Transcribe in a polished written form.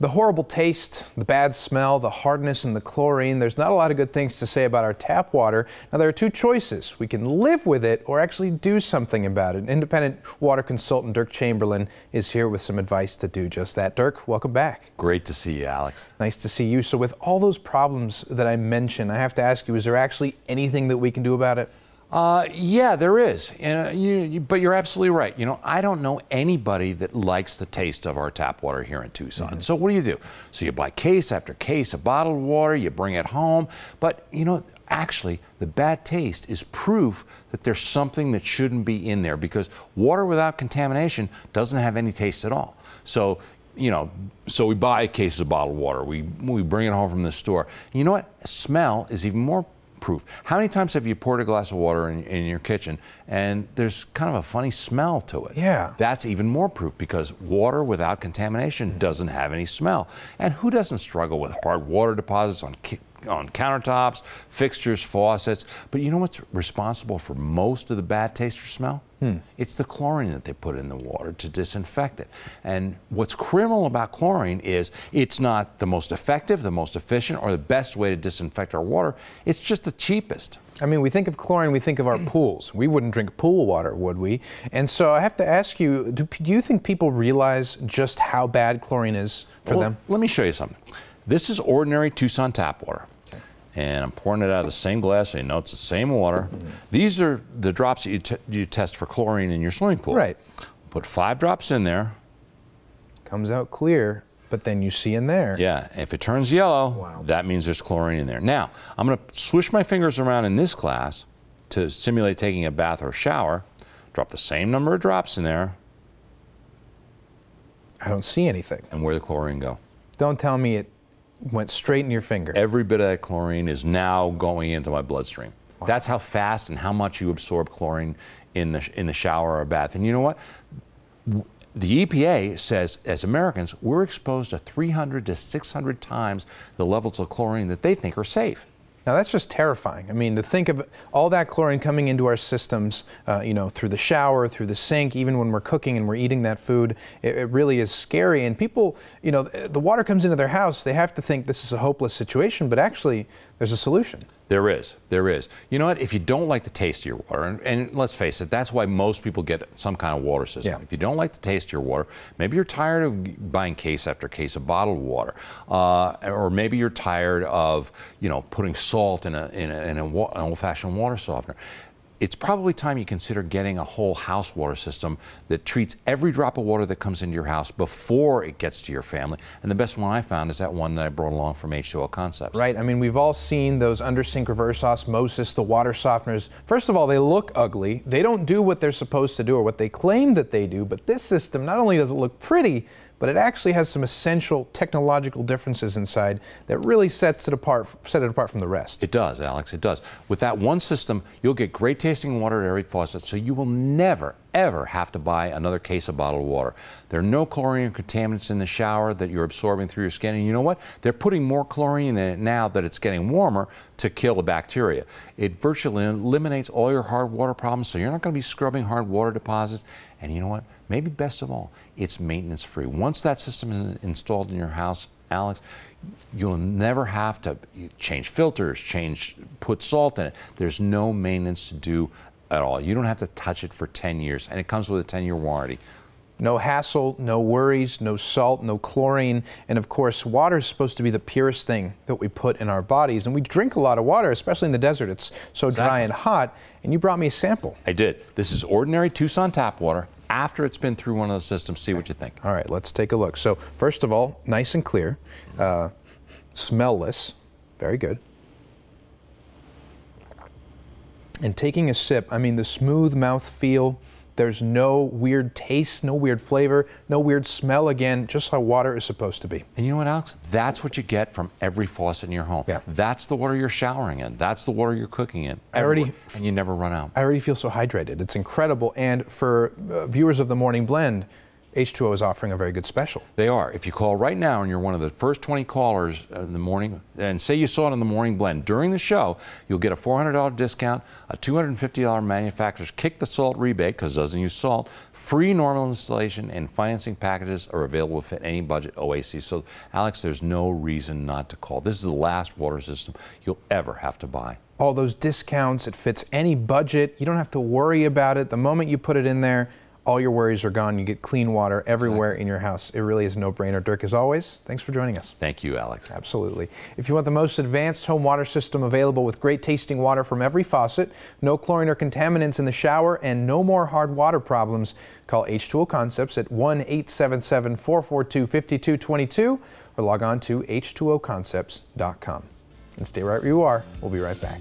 The horrible taste, the bad smell, the hardness, and the chlorine, there's not a lot of good things to say about our tap water. Now, there are two choices. We can live with it or actually do something about it. Independent water consultant Dirk Chamberlain is here with some advice to do just that. Dirk, welcome back. Great to see you, Alex. Nice to see you. So with all those problems that I mentioned, I have to ask you, is there actually anything that we can do about it? Yeah, there is. But you're absolutely right. You know, I don't know anybody that likes the taste of our tap water here in Tucson. So what do? So you buy case after case of bottled water, you bring it home. But, you know, actually, the bad taste is proof that there's something that shouldn't be in there, because water without contamination doesn't have any taste at all. So, you know, so we buy cases of bottled water. We bring it home from the store. You know what? Smell is even more proof. How many times have you poured a glass of water in your kitchen and there's kind of a funny smell to it? Yeah. That's even more proof, because water without contamination doesn't have any smell. And who doesn't struggle with hard water deposits on countertops, fixtures, faucets? But you know what's responsible for most of the bad taste or smell? It's the chlorine that they put in the water to disinfect it. And what's criminal about chlorine is it's not the most effective, the most efficient, or the best way to disinfect our water. It's just the cheapest. I mean, we think of chlorine, we think of our pools. We wouldn't drink pool water, would we? And so I have to ask you, do you think people realize just how bad chlorine is for them? Let me show you something. This is ordinary Tucson tap water. And I'm pouring it out of the same glass, so you know it's the same water. These are the drops that you test for chlorine in your swimming pool. Right. Put 5 drops in there. Comes out clear, but then you see in there. Yeah, if it turns yellow, that means there's chlorine in there. Now, I'm going to swish my fingers around in this glass to simulate taking a bath or shower. Drop the same number of drops in there. I don't see anything. And where'd the chlorine go? Don't tell me it went straight in your finger. Every bit of that chlorine is now going into my bloodstream. Wow. That's how fast and how much you absorb chlorine in the shower or bath. And you know what? The EPA says, as Americans, we're exposed to 300 to 600 times the levels of chlorine that they think are safe. Now that's just terrifying. I mean, to think of all that chlorine coming into our systems, you know, through the shower, through the sink, even when we're cooking and we're eating that food, it really is scary. And people, you know, the water comes into their house, they have to think this is a hopeless situation, but actually there's a solution. There is. You know what? If you don't like the taste of your water, and let's face it, that's why most people get some kind of water system. Yeah. If you don't like the taste of your water, maybe you're tired of buying case after case of bottled water, or maybe you're tired of, you know, putting salt in an old-fashioned water softener. It's probably time you consider getting a whole house water system that treats every drop of water that comes into your house before it gets to your family. And the best one I found is that one that I brought along from H2O Concepts. Right. I mean, we've all seen those under-sink reverse osmosis, the water softeners. First of all, they look ugly. They don't do what they're supposed to do or what they claim that they do. But this system, not only does it look pretty, but it actually has some essential technological differences inside that really set it apart from the rest. It does, Alex, it does. With that one system, you'll get great tasting water at every faucet, so you will never, ever have to buy another case of bottled water. There are no chlorine contaminants in the shower that you're absorbing through your skin, and you know what? They're putting more chlorine in it now that it's getting warmer to kill the bacteria. It virtually eliminates all your hard water problems, so you're not going to be scrubbing hard water deposits. And you know what? Maybe best of all, it's maintenance free. Once that system is installed in your house, Alex, you'll never have to change filters, put salt in it. There's no maintenance to do at all. You don't have to touch it for 10 years, and it comes with a 10-year warranty. No hassle, no worries, no salt, no chlorine, and of course, water is supposed to be the purest thing that we put in our bodies. And we drink a lot of water, especially in the desert. It's so dry and hot, and you brought me a sample. I did. This is ordinary Tucson tap water after it's been through one of the systems. See what you think. All right, let's take a look. So first of all, nice and clear, smellless, very good. And taking a sip, I mean, the smooth mouth feel, there's no weird taste, no weird flavor, no weird smell, again, just how water is supposed to be. And you know what, Alex? That's what you get from every faucet in your home. Yeah. That's the water you're showering in. That's the water you're cooking in. And you never run out. I already feel so hydrated. It's incredible. And for viewers of the Morning Blend, H2O is offering a very good special. They are. If you call right now and you're one of the first 20 callers in the morning, and say you saw it in the morning blend, during the show, you'll get a $400 discount, a $250 manufacturer's kick the salt rebate, because it doesn't use salt, free normal installation, and financing packages are available to fit any budget OAC. So, Alex, there's no reason not to call. This is the last water system you'll ever have to buy. All those discounts, it fits any budget. You don't have to worry about it. The moment you put it in there, all your worries are gone. You get clean water everywhere in your house. It really is a no-brainer. Dirk, as always, thanks for joining us. Thank you, Alex. Absolutely. If you want the most advanced home water system available with great tasting water from every faucet, no chlorine or contaminants in the shower, and no more hard water problems, call H2O Concepts at 1-877-442-5222 or log on to h2oconcepts.com. And stay right where you are. We'll be right back.